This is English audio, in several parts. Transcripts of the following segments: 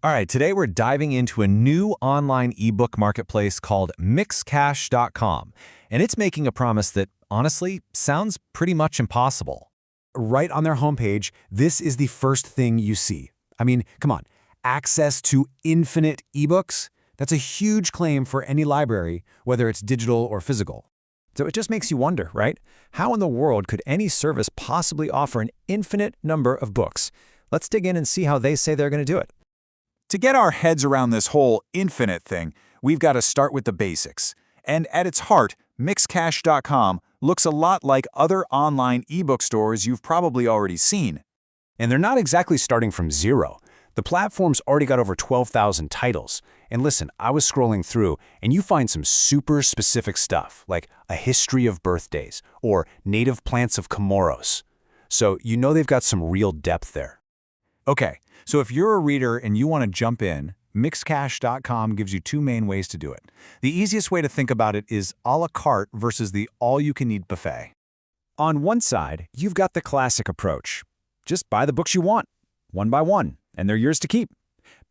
All right, today we're diving into a new online ebook marketplace called Mixcash.com, and it's making a promise that, honestly, sounds pretty much impossible. Right on their homepage, this is the first thing you see. I mean, come on, access to infinite ebooks? That's a huge claim for any library, whether it's digital or physical. So it just makes you wonder, right? How in the world could any service possibly offer an infinite number of books? Let's dig in and see how they say they're going to do it. To get our heads around this whole infinite thing, we've got to start with the basics. And at its heart, Mixcash.com looks a lot like other online ebook stores you've probably already seen. And they're not exactly starting from zero. The platform's already got over 12,000 titles. And listen, I was scrolling through, and you find some super specific stuff, like a history of birthdays or native plants of Comoros. So you know they've got some real depth there. Okay, so if you're a reader and you want to jump in, Mixcash.com gives you two main ways to do it. The easiest way to think about it is a la carte versus the all-you-can-eat buffet. On one side, you've got the classic approach. Just buy the books you want, one by one, and they're yours to keep.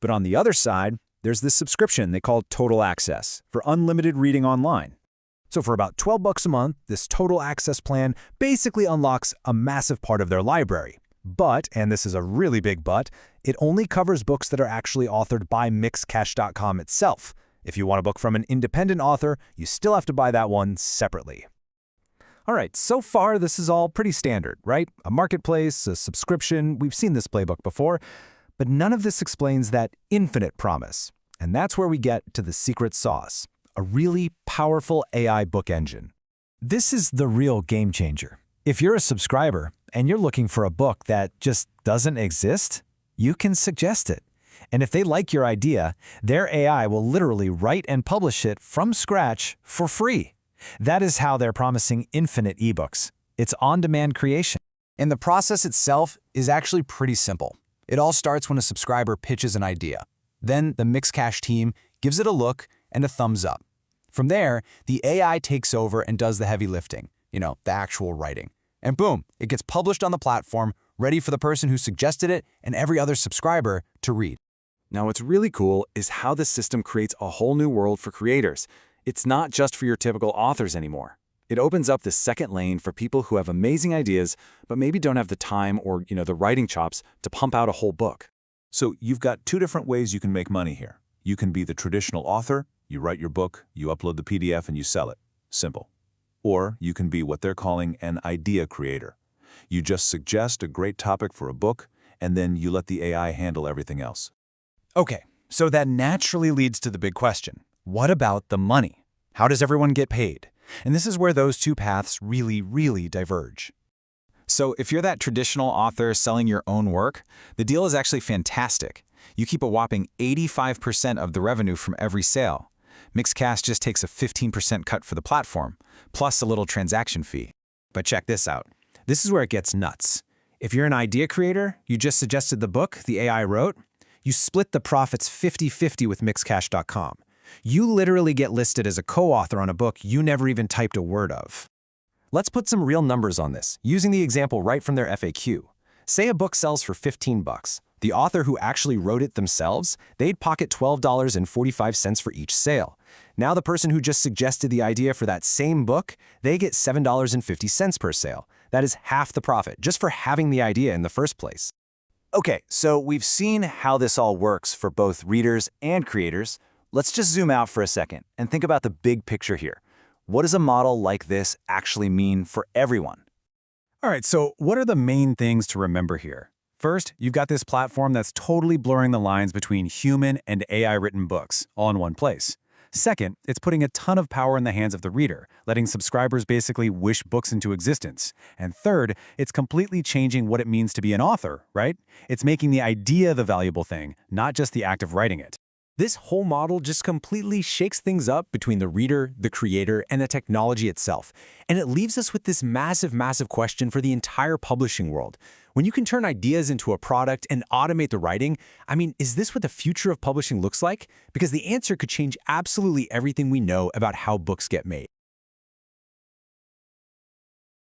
But on the other side, there's this subscription they call Total Access for unlimited reading online. So for about $12 a month, this Total Access plan basically unlocks a massive part of their library. But, and this is a really big but, it only covers books that are actually authored by Mixcash.com itself. If you want a book from an independent author, you still have to buy that one separately. All right, so far this is all pretty standard, right? A marketplace, a subscription, we've seen this playbook before, but none of this explains that infinite promise. And that's where we get to the secret sauce, a really powerful AI book engine. This is the real game changer. If you're a subscriber and you're looking for a book that just doesn't exist, you can suggest it. And if they like your idea, their AI will literally write and publish it from scratch for free. That is how they're promising infinite ebooks. It's on-demand creation. And the process itself is actually pretty simple. It all starts when a subscriber pitches an idea. Then the Mixcash team gives it a look and a thumbs up. From there, the AI takes over and does the heavy lifting, the actual writing. And boom, it gets published on the platform, ready for the person who suggested it and every other subscriber to read. Now what's really cool is how this system creates a whole new world for creators. It's not just for your typical authors anymore. It opens up this second lane for people who have amazing ideas, but maybe don't have the time or, the writing chops to pump out a whole book. So you've got two different ways you can make money here. You can be the traditional author, you write your book, you upload the PDF, and you sell it. Simple. Or you can be what they're calling an idea creator. You just suggest a great topic for a book, and then you let the AI handle everything else. Okay, so that naturally leads to the big question. What about the money? How does everyone get paid? And this is where those two paths really, really diverge. So if you're that traditional author selling your own work, the deal is actually fantastic. You keep a whopping 85% of the revenue from every sale. Mixcash just takes a 15% cut for the platform, plus a little transaction fee. But check this out. This is where it gets nuts. If you're an idea creator, you just suggested the book the AI wrote, you split the profits 50-50 with Mixcash.com. You literally get listed as a co-author on a book you never even typed a word of. Let's put some real numbers on this, using the example right from their FAQ. Say a book sells for $15. The author who actually wrote it themselves, they'd pocket $12.45 for each sale. Now the person who just suggested the idea for that same book, they get $7.50 per sale. That is half the profit, just for having the idea in the first place. Okay, so we've seen how this all works for both readers and creators. Let's just zoom out for a second and think about the big picture here. What does a model like this actually mean for everyone? All right, so what are the main things to remember here? First, you've got this platform that's totally blurring the lines between human and AI-written books, all in one place. Second, it's putting a ton of power in the hands of the reader, letting subscribers basically wish books into existence. And third, it's completely changing what it means to be an author, right? It's making the idea the valuable thing, not just the act of writing it. This whole model just completely shakes things up between the reader, the creator, and the technology itself. And it leaves us with this massive, massive question for the entire publishing world. When you can turn ideas into a product and automate the writing, is this what the future of publishing looks like? Because the answer could change absolutely everything we know about how books get made.